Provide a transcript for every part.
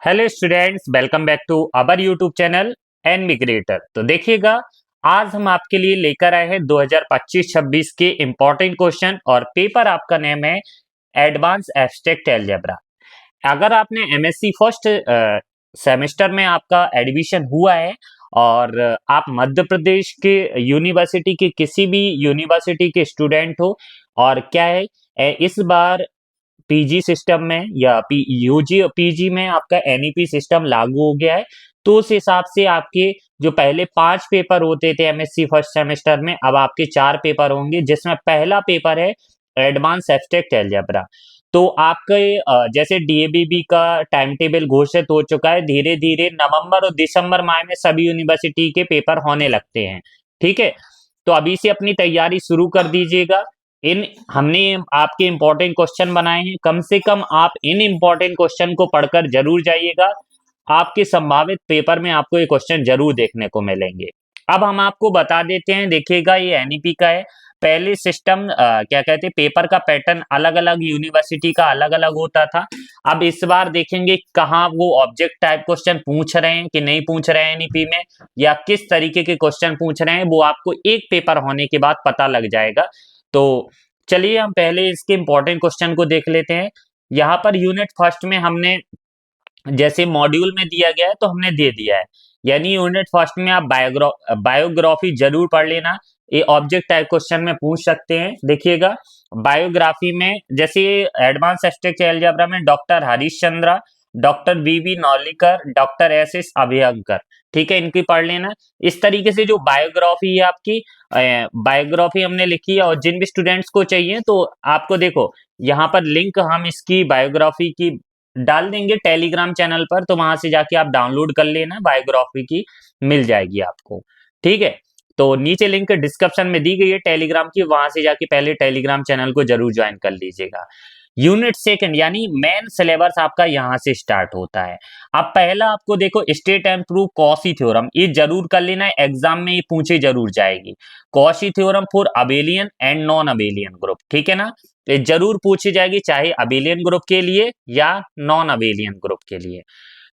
Hello students, welcome back to our YouTube channel NB creator. तो देखिएगा, आज हम आपके लिए लेकर आए हैं 2025-26 के इम्पोर्टेंट क्वेश्चन और पेपर आपका नेम है एडवांस एब्स्ट्रैक्ट अलजेब्रा। अगर आपने एमएससी फर्स्ट सेमेस्टर में आपका एडमिशन हुआ है और आप मध्य प्रदेश के यूनिवर्सिटी के किसी भी यूनिवर्सिटी के स्टूडेंट हो और क्या है इस बार पीजी सिस्टम में या यूजी पीजी में आपका एनईपी सिस्टम लागू हो गया है, तो उस हिसाब से आपके जो पहले 5 पेपर होते थे एमएससी फर्स्ट सेमेस्टर में, अब आपके 4 पेपर होंगे, जिसमें पहला पेपर है एडवांस एब्स्ट्रैक्ट अलजेब्रा। तो आपके जैसे डीएबीबी का टाइम टेबल घोषित हो चुका है, धीरे धीरे नवंबर और दिसंबर माह में सभी यूनिवर्सिटी के पेपर होने लगते हैं। ठीक है, तो अभी से अपनी तैयारी शुरू कर दीजिएगा। इन हमने आपके इंपॉर्टेंट क्वेश्चन बनाए हैं, कम से कम आप इन इंपॉर्टेंट क्वेश्चन को पढ़कर जरूर जाइएगा। आपके संभावित पेपर में आपको ये क्वेश्चन जरूर देखने को मिलेंगे। अब हम आपको बता देते हैं, देखिएगा ये एनईपी का है। पहले सिस्टम क्या कहते हैं, पेपर का पैटर्न अलग अलग यूनिवर्सिटी का अलग अलग होता था। अब इस बार देखेंगे कहाँ वो ऑब्जेक्ट टाइप क्वेश्चन पूछ रहे हैं कि नहीं पूछ रहे हैं एनईपी में, या किस तरीके के क्वेश्चन पूछ रहे हैं, वो आपको एक पेपर होने के बाद पता लग जाएगा। तो चलिए हम पहले इसके इंपॉर्टेंट क्वेश्चन को देख लेते हैं। यहाँ पर यूनिट फर्स्ट में हमने जैसे मॉड्यूल में दिया गया है तो हमने दे दिया है, यानी यूनिट फर्स्ट में आप बायोग्राफी जरूर पढ़ लेना। ये ऑब्जेक्ट टाइप क्वेश्चन में पूछ सकते हैं। देखिएगा, बायोग्राफी में जैसे एडवांस एब्स्ट्रैक्ट अलजेब्रा में doctor Harish Chandra, doctor V Naulikar, doctor S Abhyankar, ठीक है, इनकी पढ़ लेना। इस तरीके से जो बायोग्राफी है आपकी, बायोग्राफी हमने लिखी है, और जिन भी स्टूडेंट्स को चाहिए तो आपको देखो यहाँ पर लिंक हम इसकी बायोग्राफी की डाल देंगे टेलीग्राम चैनल पर, तो वहां से जाके आप डाउनलोड कर लेना, बायोग्राफी की मिल जाएगी आपको। ठीक है, तो नीचे लिंक डिस्क्रिप्शन में दी गई है टेलीग्राम की, वहां से जाके पहले टेलीग्राम चैनल को जरूर ज्वाइन कर लीजिएगा। यूनिट सेकंड यानी मेन सिलेबस आपका यहां से स्टार्ट होता है। अब पहला आपको देखो state and prove Cauchy theorem, ये जरूर कर लेना है, एग्जाम में ये पूछे जरूर जाएगी। Cauchy theorem for abelian and non abelian group, ठीक है ना, ये जरूर पूछी जाएगी, चाहे अबेलियन ग्रुप के लिए या नॉन अबेलियन ग्रुप के लिए।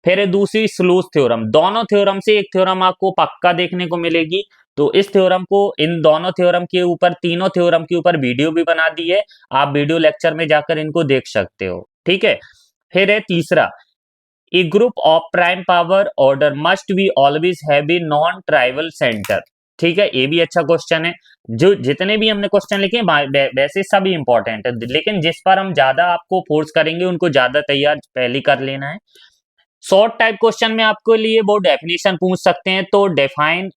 फिर है दूसरी स्लूथ थ्योरम, दोनों थ्योरम से एक थ्योरम आपको पक्का देखने को मिलेगी। तो इस थ्योरम को, इन दोनों थ्योरम के ऊपर, तीनों थ्योरम के ऊपर वीडियो भी बना दी है, आप वीडियो लेक्चर में जाकर इनको देख सकते हो। ठीक है, फिर है तीसरा, a group of prime power order must be always have a non trivial center. ठीक है, ये भी अच्छा क्वेश्चन है। जो जितने भी हमने क्वेश्चन लिखे हैं वैसे सभी इंपॉर्टेंट है, लेकिन जिस पर हम ज्यादा आपको फोर्स करेंगे उनको ज्यादा तैयार पहले कर लेना है। शॉर्ट टाइप क्वेश्चन में आपको लिए वो डेफिनेशन पूछ सकते हैं, तो define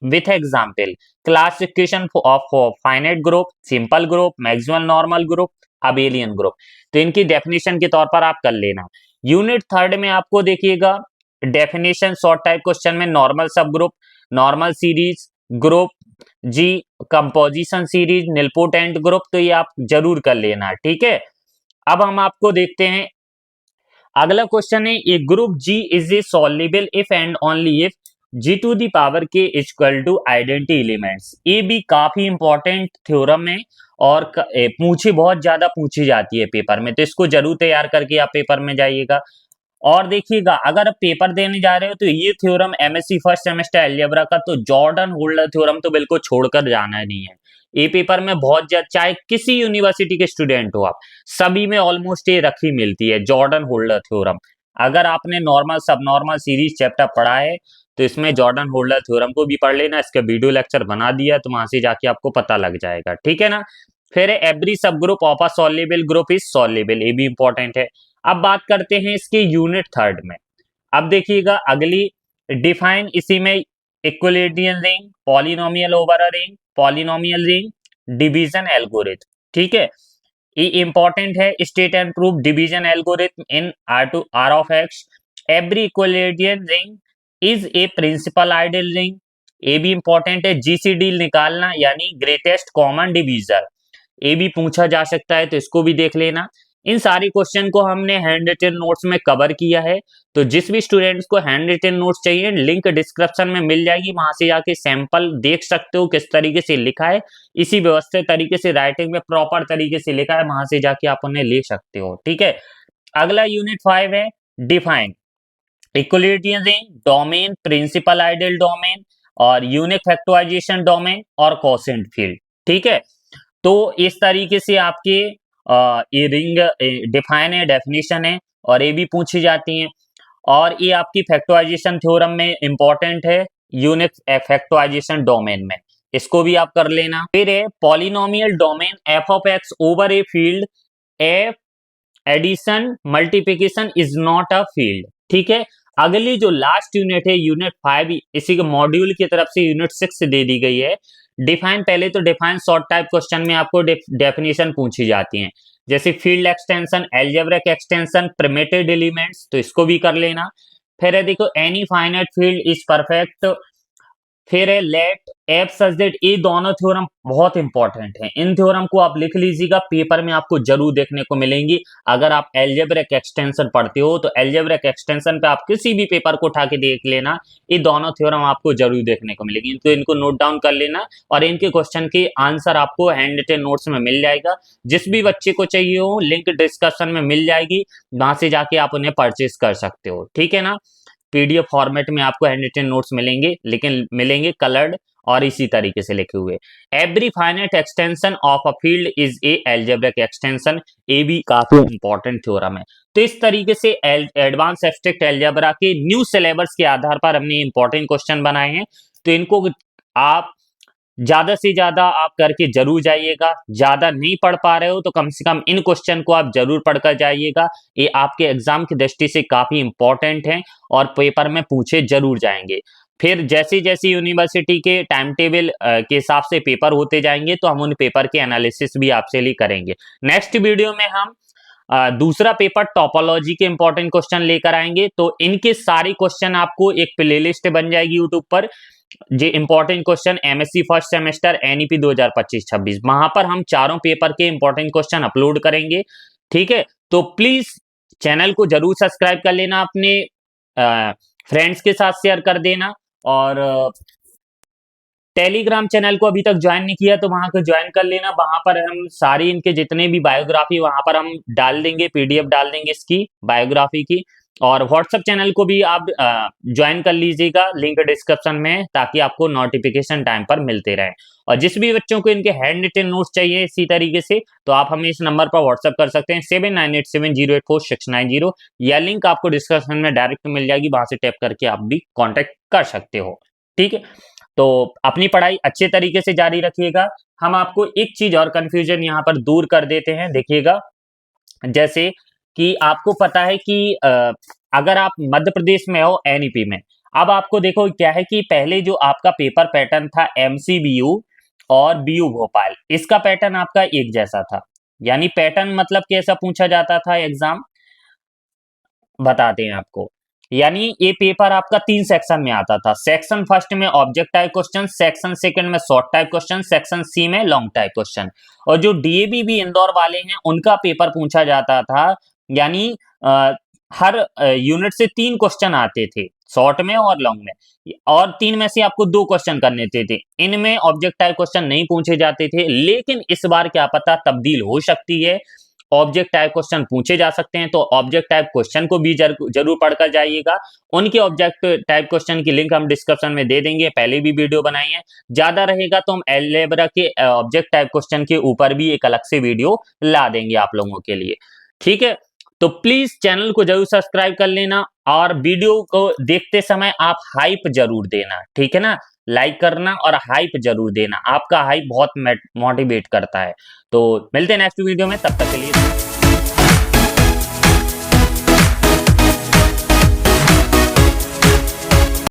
with example classification of finite group, simple group, maximal normal group, abelian group, तो इनकी डेफिनेशन के तौर पर आप कर लेना। यूनिट थर्ड में आपको देखिएगा डेफिनेशन शॉर्ट टाइप क्वेश्चन में नॉर्मल सब ग्रुप, नॉर्मल सीरीज ग्रुप, जी कंपोजिशन सीरीज, निलपोटेंट ग्रुप, तो ये आप जरूर कर लेना। ठीक है, अब हम आपको देखते हैं अगला क्वेश्चन है, a group G is a soluble if and only if G to the power के इक्वल टू आइडेंटिटी एलिमेंट्स। ये भी काफी इंपॉर्टेंट थ्योरम है और पूछी बहुत ज्यादा पूछी जाती है पेपर में, तो इसको जरूर तैयार करके आप पेपर में जाइएगा। और देखिएगा, अगर आप पेपर देने जा रहे हो तो ये theorem MSc first semester algebra का, तो जॉर्डन होल्डर थ्योरम तो बिल्कुल छोड़कर जाना नहीं है। ये पेपर में बहुत ज्यादा, चाहे किसी यूनिवर्सिटी के स्टूडेंट हो आप, सभी में ऑलमोस्ट ये रखी मिलती है जॉर्डन होल्डर थ्योरम। अगर आपने नॉर्मल सब नॉर्मल सीरीज चैप्टर पढ़ा है तो इसमें जॉर्डन होल्डर थ्योरम को भी पढ़ लेना, इसका वीडियो लेक्चर बना दिया, तो वहां से जाके आपको पता लग जाएगा। ठीक है ना, फिर एवरी सब group of a soluble group is soluble, ये भी इंपॉर्टेंट है। अब बात करते हैं इसके यूनिट थर्ड में। अब देखिएगा अगली डिफाइन, इसी में equilibrium ring, polynomial over a ring, polynomial ring, division algorithm. ठीक है, ये इंपॉर्टेंट है, state and proof division algorithm in R to R of X, every equilibrium ring is a principal ideal ring. ये भी important है, GCD निकालना यानी greatest common divisor, ये भी पूछा जा सकता है, तो इसको भी देख लेना। इन सारी क्वेश्चन को हमने हैंड रिटन नोट्स में कवर किया है, तो जिस भी स्टूडेंट्स को हैंड रिटन नोट्स चाहिए लिंक डिस्क्रिप्शन में मिल जाएगी, वहां से जाके सैंपल देख सकते हो किस तरीके से लिखा है, इसी व्यवस्थित तरीके से राइटिंग में प्रॉपर तरीके से लिखा है, वहां से जाके आप उन्हें ले सकते हो। ठीक है, अगला यूनिट 5 है define. Equilibrium domain, principal ideal domain और यूनिक फैक्टराइजेशन डोमेन और कोसेंट फील्ड। ठीक है, तो इस तरीके से आपके ये रिंग डिफाइन है, डेफिनेशन है और ये भी पूछी जाती हैं। और ये आपकी फैक्टराइजेशन थ्योरम में इंपॉर्टेंट है, यूनिक फैक्टराइजेशन डोमेन में, इसको भी आप कर लेना। फिर है polynomial domain F of X over a field F addition multiplication is not a field. ठीक है, अगली जो लास्ट यूनिट है यूनिट 5, इसी के मॉड्यूल की तरफ से यूनिट 6 दे दी गई है। डिफाइन, पहले तो डिफाइन शॉर्ट टाइप क्वेश्चन में आपको डेफिनेशन पूछी जाती है, जैसे field extension, algebraic extension, primitive elements, तो इसको भी कर लेना। फिर है देखो any finite field is perfect, फिर है लेट एफ सच दैट, ये दोनों थ्योरम बहुत इंपॉर्टेंट हैं, इन थ्योरम को आप लिख लीजिएगा, पेपर में आपको जरूर देखने को मिलेंगी। अगर आप अलजेब्रिक एक्सटेंशन पढ़ते हो तो अलजेब्रिक एक्सटेंशन पे आप किसी भी पेपर को उठा के देख लेना, ये दोनों थ्योरम आपको जरूर देखने को मिलेगी, तो इनको नोट डाउन कर लेना और इनके क्वेश्चन के आंसर आपको हैंड रिटन नोट्स में मिल जाएगा। जिस भी बच्चे को चाहिए हो लिंक डिस्क्रिप्शन में मिल जाएगी, वहां से जाके आप उन्हें परचेज कर सकते हो। ठीक है ना, पीडीएफ फॉर्मेट में आपको हैंड रिटन नोट्स मिलेंगे, लेकिन मिलेंगे कलर्ड और इसी तरीके से लिखे हुए। Every finite extension of a field is a algebraic extension, ये भी काफी इंपॉर्टेंट थ्योरम है। तो इस तरीके से एडवांस एब्स्ट्रैक्ट अलजेब्रा के न्यू सिलेबस के आधार पर हमने इंपॉर्टेंट क्वेश्चन बनाए हैं, तो इनको आप ज्यादा से ज्यादा आप करके जरूर जाइएगा। ज्यादा नहीं पढ़ पा रहे हो तो कम से कम इन क्वेश्चन को आप जरूर पढ़कर जाइएगा, ये आपके एग्जाम की दृष्टि से काफी इंपॉर्टेंट हैं और पेपर में पूछे जरूर जाएंगे। फिर जैसे जैसे यूनिवर्सिटी के टाइम टेबल के हिसाब से पेपर होते जाएंगे तो हम उन पेपर के एनालिसिस भी आपसे लिए करेंगे। नेक्स्ट वीडियो में हम दूसरा पेपर टोपोलॉजी के इंपॉर्टेंट क्वेश्चन लेकर आएंगे, तो इनके सारे क्वेश्चन आपको एक प्लेलिस्ट बन जाएगी यूट्यूब पर, जे important question MSc first semester NEP 2025-26, वहां पर हम चारों पेपर के इंपॉर्टेंट क्वेश्चन अपलोड करेंगे। ठीक है, तो प्लीज चैनल को जरूर सब्सक्राइब कर लेना, अपने फ्रेंड्स के साथ शेयर कर देना और टेलीग्राम चैनल को अभी तक ज्वाइन नहीं किया तो वहां को ज्वाइन कर लेना। वहां पर हम सारी इनके जितने भी बायोग्राफी वहां पर हम डाल देंगे, पीडीएफ डाल देंगे इसकी बायोग्राफी की। और व्हाट्सएप चैनल को भी आप ज्वाइन कर लीजिएगा, लिंक डिस्क्रिप्शन में, ताकि आपको नोटिफिकेशन टाइम पर मिलते रहे। और जिस भी बच्चों को इनके हैंड रिटन नोट्स चाहिए इसी तरीके से, तो आप हमें इस नंबर पर व्हाट्सएप कर सकते हैं 7987084690, यह लिंक आपको डिस्क्रिप्शन में डायरेक्ट मिल जाएगी, वहां से टैप करके आप भी कॉन्टेक्ट कर सकते हो। ठीक है, तो अपनी पढ़ाई अच्छे तरीके से जारी रखिएगा। हम आपको एक चीज और कंफ्यूजन यहाँ पर दूर कर देते हैं, देखिएगा, जैसे कि आपको पता है कि अगर आप मध्य प्रदेश में हो एनईपी में, अब आपको देखो क्या है कि पहले जो आपका पेपर पैटर्न था एमसीबीयू और बीयू भोपाल, इसका पैटर्न आपका एक जैसा था। यानी पैटर्न मतलब कैसा पूछा जाता था एग्जाम, बताते हैं आपको। यानी ये पेपर आपका 3 सेक्शन में आता था। सेक्शन फर्स्ट में object type question, section second में short type question, section C में लॉन्ग टाइप क्वेश्चन। और जो डीएवी भी इंदौर वाले हैं उनका पेपर पूछा जाता था, यानी हर यूनिट से 3 क्वेश्चन आते थे, शॉर्ट में और लॉन्ग में, और 3 में से आपको 2 क्वेश्चन करने थे। इनमें ऑब्जेक्ट टाइप क्वेश्चन नहीं पूछे जाते थे, लेकिन इस बार क्या पता तब्दील हो सकती है, ऑब्जेक्ट टाइप क्वेश्चन पूछे जा सकते हैं। तो ऑब्जेक्ट टाइप क्वेश्चन को भी जरूर पढ़कर जाइएगा। उनके ऑब्जेक्ट टाइप क्वेश्चन की लिंक हम डिस्क्रिप्शन में दे देंगे, पहले भी वीडियो बनाई है। ज्यादा रहेगा तो हम अलजेब्रा के ऑब्जेक्ट टाइप क्वेश्चन के ऊपर भी एक अलग से वीडियो ला देंगे आप लोगों के लिए। ठीक है, तो प्लीज चैनल को जरूर सब्सक्राइब कर लेना और वीडियो को देखते समय आप हाइप जरूर देना। ठीक है ना, लाइक करना और हाइप जरूर देना, आपका हाइप बहुत मोटिवेट करता है। तो मिलते हैं नेक्स्ट वीडियो में, तब तक के लिए।